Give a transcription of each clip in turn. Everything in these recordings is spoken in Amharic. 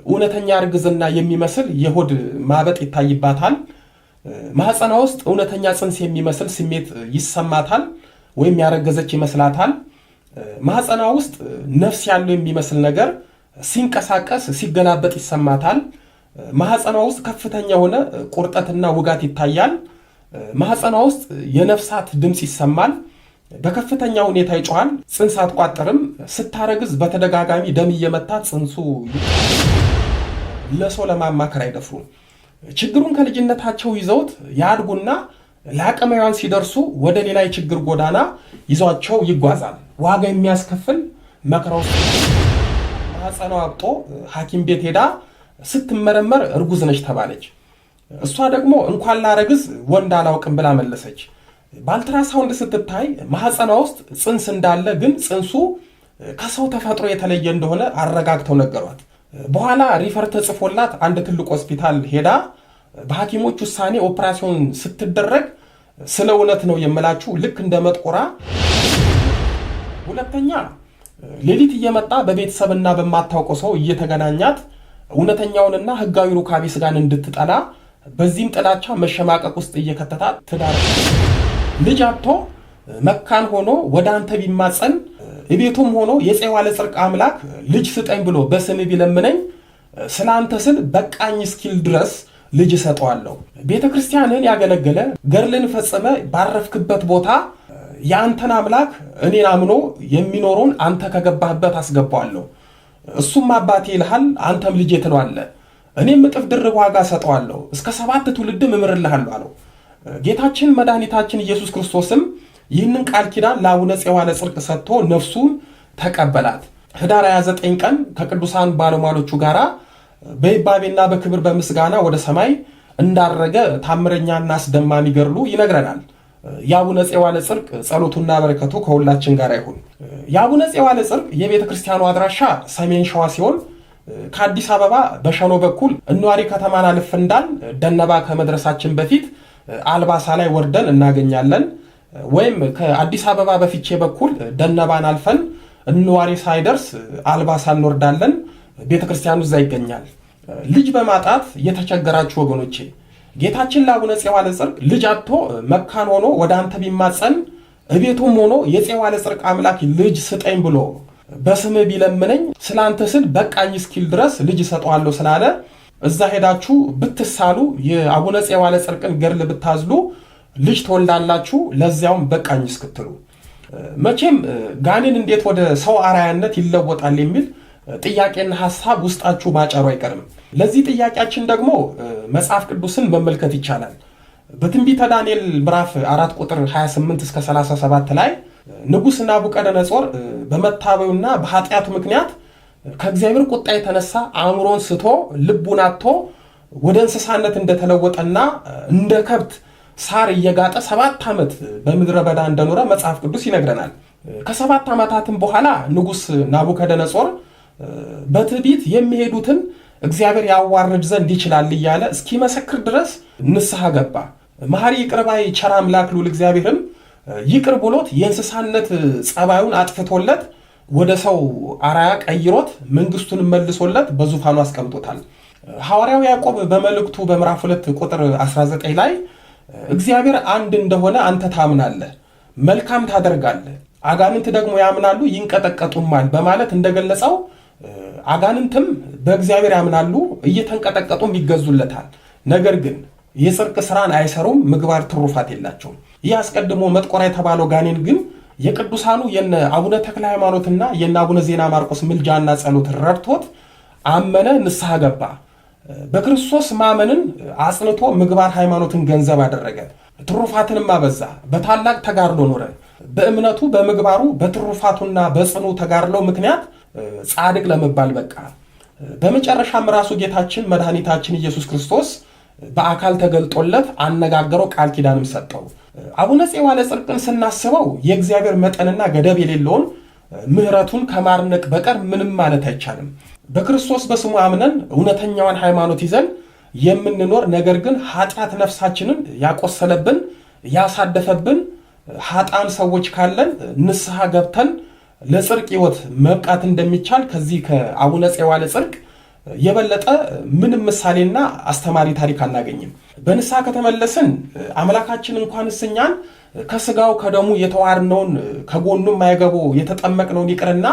እውነተኛ እርግዝና የሚመስል የሆድ ማበጥ ይታይባታል። ማህፀኗ ውስጥ እውነተኛ ጽንስ የሚመስል ስሜት ይሰማታል ወይም ያረገዘች ይመስላታል። ማህፀኗ ውስጥ ነፍስ ያለው የሚመስል ነገር ሲንቀሳቀስ ሲገላበጥ ይሰማታል። ማህፀኗ ውስጥ ከፍተኛ የሆነ ቁርጠትና ውጋት ይታያል። ማህፀኗ ውስጥ የነፍሳት ድምጽ ይሰማል። በከፍተኛ ሁኔታ ይጮሃል። ጽንስ አትቋጥርም። ስታረግዝ በተደጋጋሚ ደም እየመታት ጽንሱ ለሰው ለማማከር አይደፍሩም። ችግሩን ከልጅነታቸው ይዘውት ያድጉና ለአቅመ ሔዋን ሲደርሱ ወደ ሌላ የችግር ጎዳና ይዟቸው ይጓዛል። ዋጋ የሚያስከፍል መከራ ውስጥ ማህፀኗ አብጦ ሐኪም ቤት ሄዳ ስትመረመር እርጉዝ ነች ተባለች። እሷ ደግሞ እንኳን ላረግዝ ወንድ አላውቅም ብላ መለሰች። በአልትራሳውንድ ስትታይ ማህፀኗ ውስጥ ጽንስ እንዳለ ግን ጽንሱ ከሰው ተፈጥሮ የተለየ እንደሆነ አረጋግተው ነገሯት። በኋላ ሪፈር ተጽፎላት አንድ ትልቅ ሆስፒታል ሄዳ በሐኪሞች ውሳኔ ኦፕራሲዮን ስትደረግ ስለ እውነት ነው የምላችሁ ልክ እንደ መጥቆራ። ሁለተኛ ሌሊት እየመጣ በቤተሰብና በማታውቀው ሰው እየተገናኛት እውነተኛውንና ህጋዊ ሩካቤ ስጋን እንድትጠላ በዚህም ጥላቻ መሸማቀቅ ውስጥ እየከተታት ትዳር ልጅ አጥቶ መካን ሆኖ ወደ አንተ ቢማጸን እቤቱም ሆኖ የፄዋ ለጽርቅ አምላክ ልጅ ስጠኝ ብሎ በስም ቢለምነኝ ስለ አንተ ስል በቃኝ እስኪል ድረስ ልጅ ሰጠዋለሁ። ቤተ ክርስቲያንን ያገለገለ ገርልን ፈጽመ ባረፍክበት ቦታ የአንተን አምላክ እኔን አምኖ የሚኖሩን አንተ ከገባህበት አስገባዋለሁ። እሱም አባቴ ይልሃል፣ አንተም ልጄ ትለዋለህ። እኔም እጥፍ ድርብ ዋጋ ሰጠዋለሁ፣ እስከ 7 ትውልድም እምርልሃለሁ አለው። ጌታችን መድኃኒታችን ኢየሱስ ክርስቶስም ይህንን ቃል ኪዳን ለአቡነ ፄዋ ለጽርቅ ሰጥቶ ነፍሱን ተቀበላት። ህዳር 29 ቀን ከቅዱሳን ባለሟሎቹ ጋራ በይባቤና በክብር በምስጋና ወደ ሰማይ እንዳረገ ታምረኛና አስደማሚ ገድሉ ይነግረናል። የአቡነ ፄዋ ለጽርቅ ጸሎቱና በረከቱ ከሁላችን ጋር ይሁን። የአቡነ ፄዋ ለጽርቅ የቤተ ክርስቲያኑ አድራሻ ሰሜን ሸዋ ሲሆን ከአዲስ አበባ በሸኖ በኩል እኗሪ ከተማን አልፍ እንዳል ደነባ ከመድረሳችን በፊት አልባሳ ላይ ወርደን እናገኛለን። ወይም ከአዲስ አበባ በፊቼ በኩል ደነባን አልፈን እንዋሪ ሳይደርስ አልባሳ እንወርዳለን። ቤተክርስቲያኑ እዛ ይገኛል። ልጅ በማጣት የተቸገራችሁ ወገኖቼ ጌታችን ለአቡነ ፄዋ ለጽርቅ ልጅ አጥቶ መካን ሆኖ ወደ አንተ ቢማጸን እቤቱም ሆኖ የፄዋ ለጽርቅ አምላክ ልጅ ስጠኝ ብሎ በስም ቢለምነኝ ስለ አንተ ስል በቃኝ እስኪል ድረስ ልጅ ሰጠዋለሁ ስላለ እዛ ሄዳችሁ ብትሳሉ የአቡነ ፄዋ ለጽርቅን ገድል ብታዝሉ ልጅ ትወልዳላችሁ፣ ለዚያውም በቃኝ እስክትሉ። መቼም ጋኔን እንዴት ወደ ሰው አራያነት ይለወጣል የሚል ጥያቄና ሐሳብ ውስጣችሁ ማጨሩ አይቀርም። ለዚህ ጥያቄያችን ደግሞ መጽሐፍ ቅዱስን መመልከት ይቻላል። በትንቢተ ዳንኤል ምዕራፍ 4 ቁጥር 28 እስከ 37 ላይ ንጉሥ ናቡከደነፆር በመታበዩና በኃጢአቱ ምክንያት ከእግዚአብሔር ቁጣ የተነሳ አእምሮን ስቶ ልቡን አጥቶ ወደ እንስሳነት እንደተለወጠና እንደ ከብት ሳር እየጋጠ 7 ዓመት በምድረ በዳ እንደኖረ መጽሐፍ ቅዱስ ይነግረናል። ከ7 ዓመታትም በኋላ ንጉሥ ናቡከደነፆር በትዕቢት የሚሄዱትን እግዚአብሔር ያዋርድ ዘንድ ይችላል እያለ እስኪመሰክር ድረስ ንስሐ ገባ። መሐሪ ይቅር ባይ ቸር አምላክ ልዑል እግዚአብሔርም ይቅር ብሎት የእንስሳነት ጸባዩን አጥፍቶለት ወደ ሰው አራያ ቀይሮት መንግስቱን መልሶለት በዙፋኑ አስቀምጦታል። ሐዋርያው ያዕቆብ በመልእክቱ በምዕራፍ 2 ቁጥር 19 ላይ እግዚአብሔር አንድ እንደሆነ አንተ ታምናለህ፣ መልካም ታደርጋለህ፣ አጋንንት ደግሞ ያምናሉ ይንቀጠቀጡማል በማለት እንደገለጸው አጋንንትም በእግዚአብሔር ያምናሉ እየተንቀጠቀጡም ይገዙለታል። ነገር ግን የጽድቅ ስራን አይሰሩም፣ ምግባር ትሩፋት የላቸውም። ይህ አስቀድሞ መጥቆራ የተባለው ጋኔን ግን የቅዱሳኑ የነ አቡነ ተክለ ሃይማኖትና የነ አቡነ ዜና ማርቆስ ምልጃና ጸሎት ረድቶት አመነ፣ ንስሐ ገባ። በክርስቶስ ማመንን አጽንቶ ምግባር ሃይማኖትን ገንዘብ አደረገ፣ ትሩፋትንም አበዛ፣ በታላቅ ተጋድሎ ኖረ። በእምነቱ በምግባሩ በትሩፋቱና በጽኑ ተጋድሎ ምክንያት ጻድቅ ለመባል በቃ። በመጨረሻም ራሱ ጌታችን መድኃኒታችን ኢየሱስ ክርስቶስ በአካል ተገልጦለት አነጋገረው፣ ቃል ኪዳንም ሰጠው። አቡነ ፄዋ ለጽርቅን ስናስበው የእግዚአብሔር መጠንና ገደብ የሌለውን ምሕረቱን ከማድነቅ በቀር ምንም ማለት አይቻልም። በክርስቶስ በስሙ አምነን እውነተኛዋን ሃይማኖት ይዘን የምንኖር ነገር ግን ኃጢአት ነፍሳችንን ያቆሰለብን ያሳደፈብን ኃጣን ሰዎች ካለን ንስሐ ገብተን ለጽርቅ ሕይወት መብቃት እንደሚቻል ከዚህ ከአቡነ ፄዋ ለጽርቅ የበለጠ ምንም ምሳሌና አስተማሪ ታሪክ አናገኝም። በንስሐ ከተመለስን አምላካችን እንኳንስ እኛን ከስጋው ከደሙ የተዋርነውን ከጎኑም ማይገቦ የተጠመቅነውን ይቅርና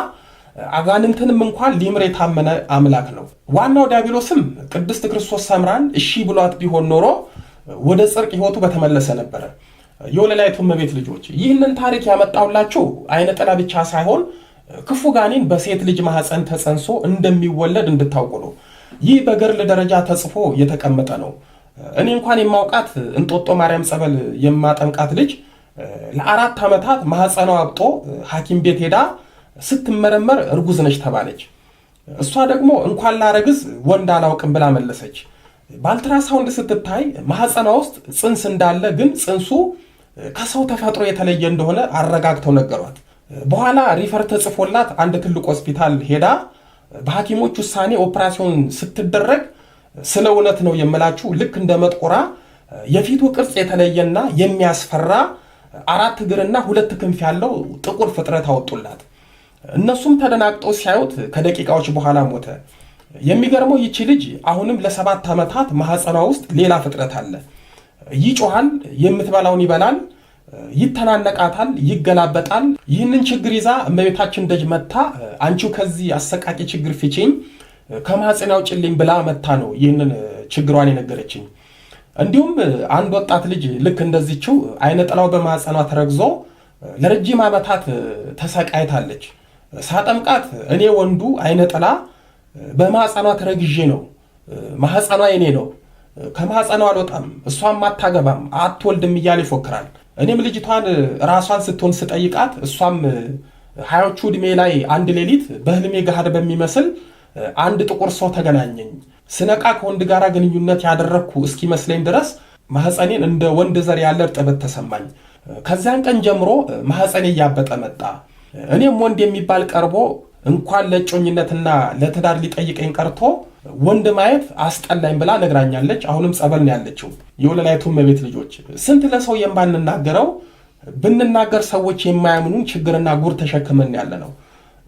አጋንንትንም እንኳን ሊምር የታመነ አምላክ ነው። ዋናው ዲያብሎስም ቅድስት ክርስቶስ ሰምራን እሺ ብሏት ቢሆን ኖሮ ወደ ጽድቅ ሕይወቱ በተመለሰ ነበረ። የወለላይቱ እመቤት ልጆች ይህንን ታሪክ ያመጣውላችሁ አይነ ጥላ ብቻ ሳይሆን ክፉ ጋኔን በሴት ልጅ ማህፀን ተጸንሶ እንደሚወለድ እንድታውቁ ነው። ይህ በገድል ደረጃ ተጽፎ የተቀመጠ ነው። እኔ እንኳን የማውቃት እንጦጦ ማርያም ጸበል የማጠምቃት ልጅ ለ4 ዓመታት ማህፀኗ አብጦ ሐኪም ቤት ሄዳ ስትመረመር እርጉዝ ነች ተባለች። እሷ ደግሞ እንኳን ላረግዝ ወንድ አላውቅም ብላ መለሰች። በአልትራሳውንድ ስትታይ ማህፀኗ ውስጥ ጽንስ እንዳለ ግን ጽንሱ ከሰው ተፈጥሮ የተለየ እንደሆነ አረጋግተው ነገሯት። በኋላ ሪፈር ተጽፎላት አንድ ትልቅ ሆስፒታል ሄዳ በሐኪሞች ውሳኔ ኦፕራሲዮን ስትደረግ ስለ እውነት ነው የምላችሁ ልክ እንደ መጥቆራ የፊቱ ቅርጽ የተለየና የሚያስፈራ 4 እግርና 2 ክንፍ ያለው ጥቁር ፍጥረት አወጡላት። እነሱም ተደናግጠው ሲያዩት ከደቂቃዎች በኋላ ሞተ። የሚገርመው ይቺ ልጅ አሁንም ለ7 ዓመታት ማህፀኗ ውስጥ ሌላ ፍጥረት አለ። ይጮሃል፣ የምትበላውን ይበላል፣ ይተናነቃታል፣ ይገላበጣል። ይህንን ችግር ይዛ እመቤታችን ደጅ መታ አንቺው ከዚህ አሰቃቂ ችግር ፍቺኝ ከማህፀን አውጪልኝ ብላ መታ ነው ይህንን ችግሯን የነገረችኝ። እንዲሁም አንድ ወጣት ልጅ ልክ እንደዚችው አይነ ጥላው በማህፀኗ ተረግዞ ለረጅም ዓመታት ተሰቃይታለች። ሳጠምቃት እኔ ወንዱ አይነ ጥላ በማህፀኗ ተረግዤ ነው፣ ማህፀኗ የኔ ነው፣ ከማህፀኗ አልወጣም፣ እሷም አታገባም፣ አትወልድም እያለ ይፎክራል። እኔም ልጅቷን ራሷን ስትሆን ስጠይቃት እሷም 20ዎቹ ዕድሜ ላይ አንድ ሌሊት በህልሜ ገሃድ በሚመስል አንድ ጥቁር ሰው ተገናኘኝ። ስነቃ ከወንድ ጋር ግንኙነት ያደረግኩ እስኪመስለኝ ድረስ ማህፀኔን እንደ ወንድ ዘር ያለ እርጥበት ተሰማኝ። ከዚያን ቀን ጀምሮ ማህፀኔ እያበጠ መጣ። እኔም ወንድ የሚባል ቀርቦ እንኳን ለጮኝነትና ለትዳር ሊጠይቀኝ ቀርቶ ወንድ ማየት አስጠላኝ ብላ ነግራኛለች። አሁንም ጸበል ነው ያለችው። የወለላይቱ እመቤት ልጆች ስንት ለሰው የማንናገረው ብንናገር ሰዎች የማያምኑን ችግርና ጉር ተሸክመን ያለ ነው።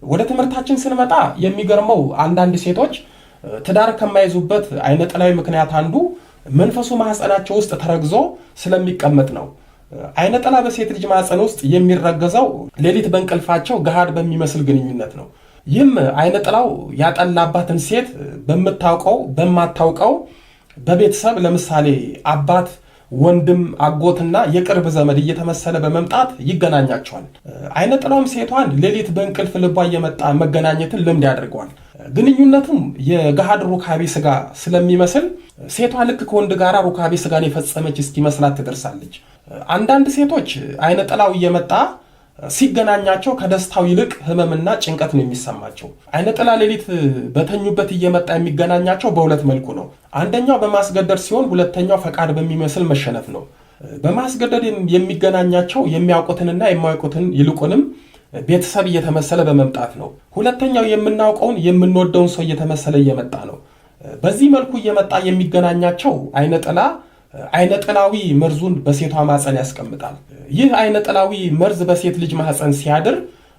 ወደ ትምህርታችን ስንመጣ የሚገርመው አንዳንድ ሴቶች ትዳር ከማይዙበት አይነ ጥላዊ ምክንያት አንዱ መንፈሱ ማህፀናቸው ውስጥ ተረግዞ ስለሚቀመጥ ነው። አይነ ጥላ በሴት ልጅ ማህፀን ውስጥ የሚረገዘው ሌሊት በእንቅልፋቸው ገሃድ በሚመስል ግንኙነት ነው። ይህም አይነ ጥላው ያጠላባትን ሴት በምታውቀው በማታውቀው በቤተሰብ ለምሳሌ አባት፣ ወንድም፣ አጎትና የቅርብ ዘመድ እየተመሰለ በመምጣት ይገናኛቸዋል። አይነ ጥላውም ሴቷን ሌሊት በእንቅልፍ ልቧ እየመጣ መገናኘትን ልምድ ያደርገዋል። ግንኙነቱም የገሃድ ሩካቤ ስጋ ስለሚመስል ሴቷ ልክ ከወንድ ጋር ሩካቤ ስጋን የፈጸመች እስኪመስላት ትደርሳለች። አንዳንድ ሴቶች አይነ ጥላው እየመጣ ሲገናኛቸው ከደስታው ይልቅ ህመምና ጭንቀት ነው የሚሰማቸው። አይነ ጥላ ሌሊት በተኙበት እየመጣ የሚገናኛቸው በሁለት መልኩ ነው። አንደኛው በማስገደድ ሲሆን፣ ሁለተኛው ፈቃድ በሚመስል መሸነፍ ነው። በማስገደድ የሚገናኛቸው የሚያውቁትንና የማያውቁትን ይልቁንም ቤተሰብ እየተመሰለ በመምጣት ነው። ሁለተኛው የምናውቀውን የምንወደውን ሰው እየተመሰለ እየመጣ ነው። በዚህ መልኩ እየመጣ የሚገናኛቸው አይነ ጥላ አይነ ጥላዊ መርዙን በሴቷ ማህፀን ያስቀምጣል። ይህ አይነ ጥላዊ መርዝ በሴት ልጅ ማህፀን ሲያድር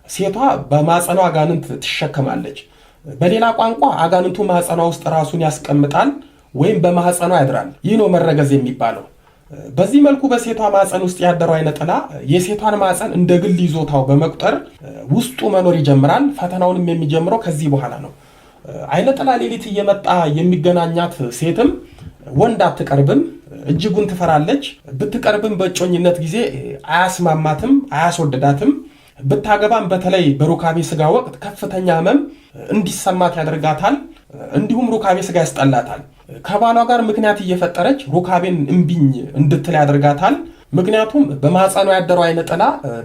ሴቷ በማህፀኗ አጋንንት ትሸከማለች። በሌላ ቋንቋ አጋንንቱ ማህፀኗ ውስጥ ራሱን ያስቀምጣል ወይም በማህፀኗ ያድራል። ይህ ነው መረገዝ የሚባለው። በዚህ መልኩ በሴቷ ማህፀን ውስጥ ያደረው አይነ ጥላ የሴቷን ማህፀን እንደ ግል ይዞታው በመቁጠር ውስጡ መኖር ይጀምራል። ፈተናውንም የሚጀምረው ከዚህ በኋላ ነው። አይነ ጥላ ሌሊት እየመጣ የሚገናኛት ሴትም ወንድ አትቀርብም፣ እጅጉን ትፈራለች። ብትቀርብም በእጮኝነት ጊዜ አያስማማትም፣ አያስወደዳትም። ብታገባም በተለይ በሩካቤ ስጋ ወቅት ከፍተኛ ህመም እንዲሰማት ያደርጋታል። እንዲሁም ሩካቤ ስጋ ያስጠላታል። ከባሏ ጋር ምክንያት እየፈጠረች ሩካቤን እምቢኝ እንድትል ያደርጋታል። ምክንያቱም በማህፀኗ ያደረው አይነ ጥላ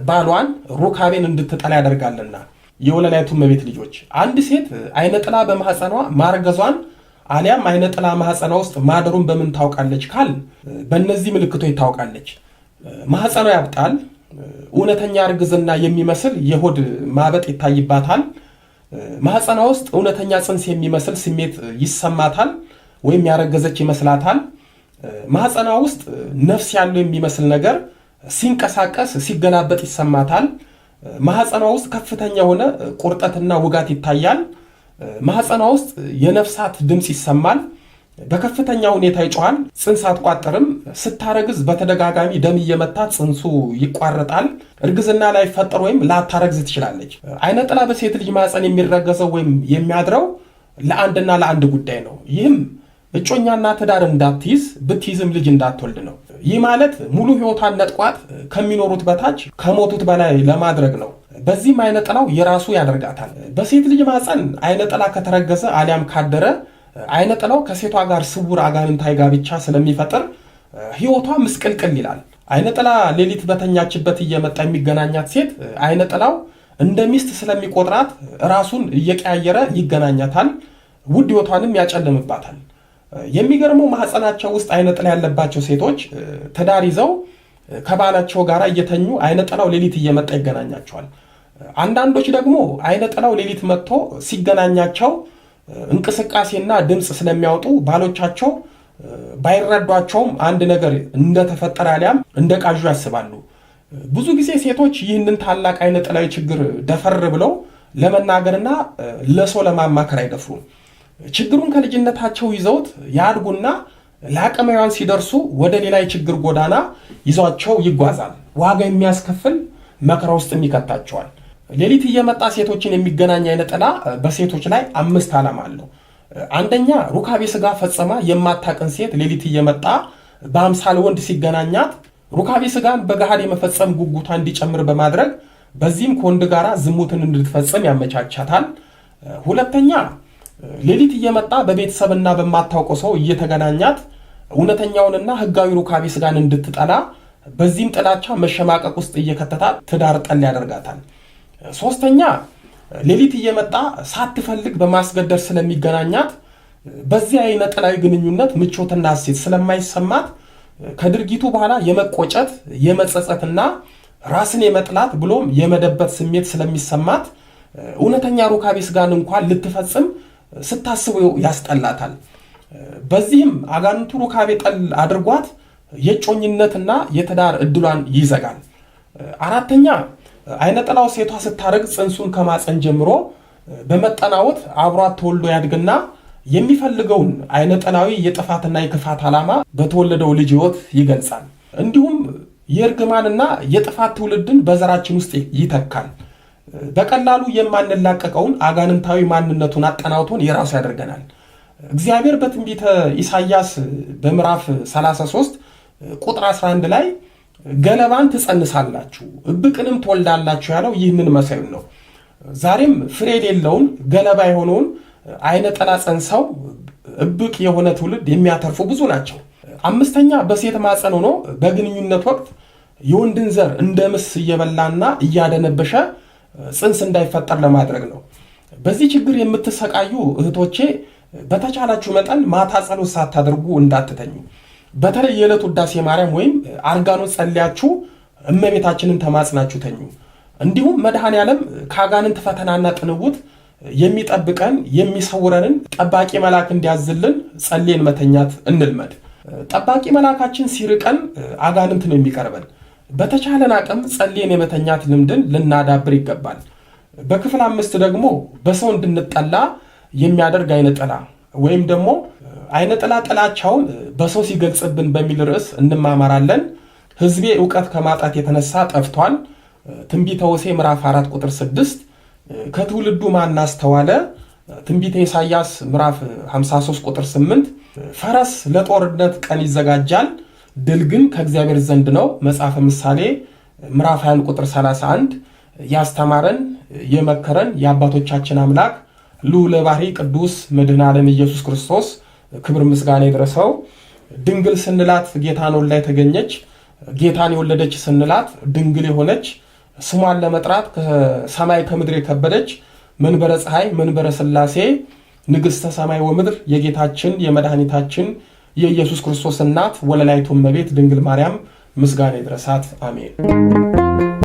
ባሏን ሩካቤን እንድትጠላ ያደርጋልና። የወለላይቱ እመቤት ልጆች አንድ ሴት አይነ ጥላ በማህፀኗ ማርገዟን አሊያም አይነ ጥላ ማህፀኗ ውስጥ ማደሩን በምን ታውቃለች ካል በእነዚህ ምልክቶች ታውቃለች። ማህፀኗ ያብጣል። እውነተኛ እርግዝና የሚመስል የሆድ ማበጥ ይታይባታል። ማህፀኗ ውስጥ እውነተኛ ጽንስ የሚመስል ስሜት ይሰማታል ወይም ያረገዘች ይመስላታል። ማህፀኗ ውስጥ ነፍስ ያለው የሚመስል ነገር ሲንቀሳቀስ ሲገላበጥ ይሰማታል። ማህፀኗ ውስጥ ከፍተኛ የሆነ ቁርጠትና ውጋት ይታያል። ማህፀኗ ውስጥ የነፍሳት ድምጽ ይሰማል። በከፍተኛ ሁኔታ ይጮሃል። ጽንስ አትቋጥርም። ስታረግዝ በተደጋጋሚ ደም እየመታት ጽንሱ ይቋረጣል። እርግዝና ላይ ፈጠር ወይም ላታረግዝ ትችላለች። አይነ ጥላ በሴት ልጅ ማህፀን የሚረገዘው ወይም የሚያድረው ለአንድና ለአንድ ጉዳይ ነው። ይህም እጮኛና ትዳር እንዳትይዝ ብትይዝም ልጅ እንዳትወልድ ነው። ይህ ማለት ሙሉ ህይወቷን ነጥቋት ከሚኖሩት በታች ከሞቱት በላይ ለማድረግ ነው። በዚህም አይነ ጥላው የራሱ ያደርጋታል። በሴት ልጅ ማህፀን አይነ ጥላ ከተረገዘ አሊያም ካደረ አይነ ጥላው ከሴቷ ጋር ስውር አጋንንታዊ ጋብቻ ስለሚፈጥር ህይወቷ ምስቅልቅል ይላል። አይነ ጥላ ሌሊት በተኛችበት እየመጣ የሚገናኛት ሴት አይነ ጥላው እንደ ሚስት ስለሚቆጥራት ራሱን እየቀያየረ ይገናኛታል። ውድ ህይወቷንም ያጨልምባታል። የሚገርመው ማህፀናቸው ውስጥ አይነ ጥላ ያለባቸው ሴቶች ትዳር ይዘው ከባላቸው ጋር እየተኙ አይነ ጥላው ሌሊት እየመጣ ይገናኛቸዋል። አንዳንዶች ደግሞ አይነ ጥላው ሌሊት መጥቶ ሲገናኛቸው እንቅስቃሴና ድምፅ ስለሚያወጡ ባሎቻቸው ባይረዷቸውም አንድ ነገር እንደተፈጠረ አሊያም እንደቃዡ ያስባሉ። ብዙ ጊዜ ሴቶች ይህንን ታላቅ አይነ ጥላዊ ችግር ደፈር ብለው ለመናገርና ለሰው ለማማከር አይደፍሩም። ችግሩን ከልጅነታቸው ይዘውት ያድጉና ለአቅመ ሔዋን ሲደርሱ ወደ ሌላ የችግር ጎዳና ይዟቸው ይጓዛል። ዋጋ የሚያስከፍል መከራ ውስጥ ይከታቸዋል። ሌሊት እየመጣ ሴቶችን የሚገናኝ አይነ ጥላ በሴቶች ላይ 5 ዓላማ አለው። አንደኛ፣ ሩካቤ ስጋ ፈጽማ የማታቀን ሴት ሌሊት እየመጣ በአምሳል ወንድ ሲገናኛት ሩካቤ ስጋን በገሃድ የመፈጸም ጉጉቷ እንዲጨምር በማድረግ በዚህም ከወንድ ጋር ዝሙትን እንድትፈጽም ያመቻቻታል። ሁለተኛ፣ ሌሊት እየመጣ በቤተሰብና በማታውቀው ሰው እየተገናኛት እውነተኛውንና ህጋዊ ሩካቤ ስጋን እንድትጠላ በዚህም ጥላቻ መሸማቀቅ ውስጥ እየከተታት ትዳር ጠል ያደርጋታል። ሶስተኛ፣ ሌሊት እየመጣ ሳትፈልግ በማስገደድ ስለሚገናኛት በዚህ አይነ ጥላዊ ግንኙነት ምቾትና ሐሴት ስለማይሰማት ከድርጊቱ በኋላ የመቆጨት የመጸጸትና ራስን የመጥላት ብሎም የመደበት ስሜት ስለሚሰማት እውነተኛ ሩካቤ ስጋን እንኳን ልትፈጽም ስታስበው ያስጠላታል። በዚህም አጋንንቱ ሩካቤ ጠል አድርጓት የጮኝነትና የትዳር እድሏን ይዘጋል። አራተኛ፣ አይነ ጥላው ሴቷ ስታረግ ጽንሱን ከማፀን ጀምሮ በመጠናወት አብሯት ተወልዶ ያድግና የሚፈልገውን አይነ ጥላዊ የጥፋትና የክፋት ዓላማ በተወለደው ልጅ ህይወት ይገልጻል። እንዲሁም የእርግማንና የጥፋት ትውልድን በዘራችን ውስጥ ይተካል። በቀላሉ የማንላቀቀውን አጋንንታዊ ማንነቱን አጠናውቶን የራሱ ያደርገናል። እግዚአብሔር በትንቢተ ኢሳይያስ በምዕራፍ 33 ቁጥር 11 ላይ ገለባን ትጸንሳላችሁ እብቅንም ትወልዳላችሁ ያለው ይህንን መሳዩን ነው። ዛሬም ፍሬ የሌለውን ገለባ የሆነውን አይነ ጥላ ጸንሰው እብቅ የሆነ ትውልድ የሚያተርፉ ብዙ ናቸው። አምስተኛ፣ በሴት ማፀን ሆኖ በግንኙነት ወቅት የወንድን ዘር እንደ ምስ እየበላና እያደነበሸ ጽንስ እንዳይፈጠር ለማድረግ ነው። በዚህ ችግር የምትሰቃዩ እህቶቼ በተቻላችሁ መጠን ማታ ጸሎት ሳታደርጉ እንዳትተኙ። በተለይ የዕለት ውዳሴ ማርያም ወይም አርጋኖት ጸልያችሁ እመቤታችንን ተማጽናችሁ ተኙ። እንዲሁም መድኃኔዓለም ከአጋንንት ፈተናና ጥንውት የሚጠብቀን የሚሰውረንን ጠባቂ መልአክ እንዲያዝልን ጸልየን መተኛት እንልመድ። ጠባቂ መልአካችን ሲርቀን አጋንንት ነው የሚቀርበን። በተቻለን አቅም ጸልየን የመተኛት ልምድን ልናዳብር ይገባል። በክፍል 5 ደግሞ በሰው እንድንጠላ የሚያደርግ አይነ ጥላ ወይም ደግሞ አይነ ጥላ ጥላቻውን በሰው ሲገልጽብን በሚል ርዕስ እንማማራለን። ሕዝቤ ዕውቀት ከማጣት የተነሳ ጠፍቷል። ትንቢተ ሆሴዕ ምዕራፍ 4 ቁጥር 6 ከትውልዱ ማን አስተዋለ? ትንቢተ ኢሳይያስ ምዕራፍ 53 ቁጥር 8 ፈረስ ለጦርነት ቀን ይዘጋጃል፣ ድል ግን ከእግዚአብሔር ዘንድ ነው። መጽሐፈ ምሳሌ ምዕራፍ 20 ቁጥር 31 ያስተማረን የመከረን የአባቶቻችን አምላክ ልዑለ ባሕርይ ቅዱስ መድኃኔ ዓለም ኢየሱስ ክርስቶስ ክብር ምስጋና ይድረሰው። ድንግል ስንላት ጌታን ወልዳ የተገኘች፣ ጌታን የወለደች ስንላት ድንግል የሆነች፣ ስሟን ለመጥራት ከሰማይ ከምድር የከበደች መንበረ ፀሐይ መንበረ ሥላሴ ንግሥተ ሰማይ ወምድር የጌታችን የመድኃኒታችን የኢየሱስ ክርስቶስ እናት ወለላይቱ እመቤት ድንግል ማርያም ምስጋና ይድረሳት። አሜን።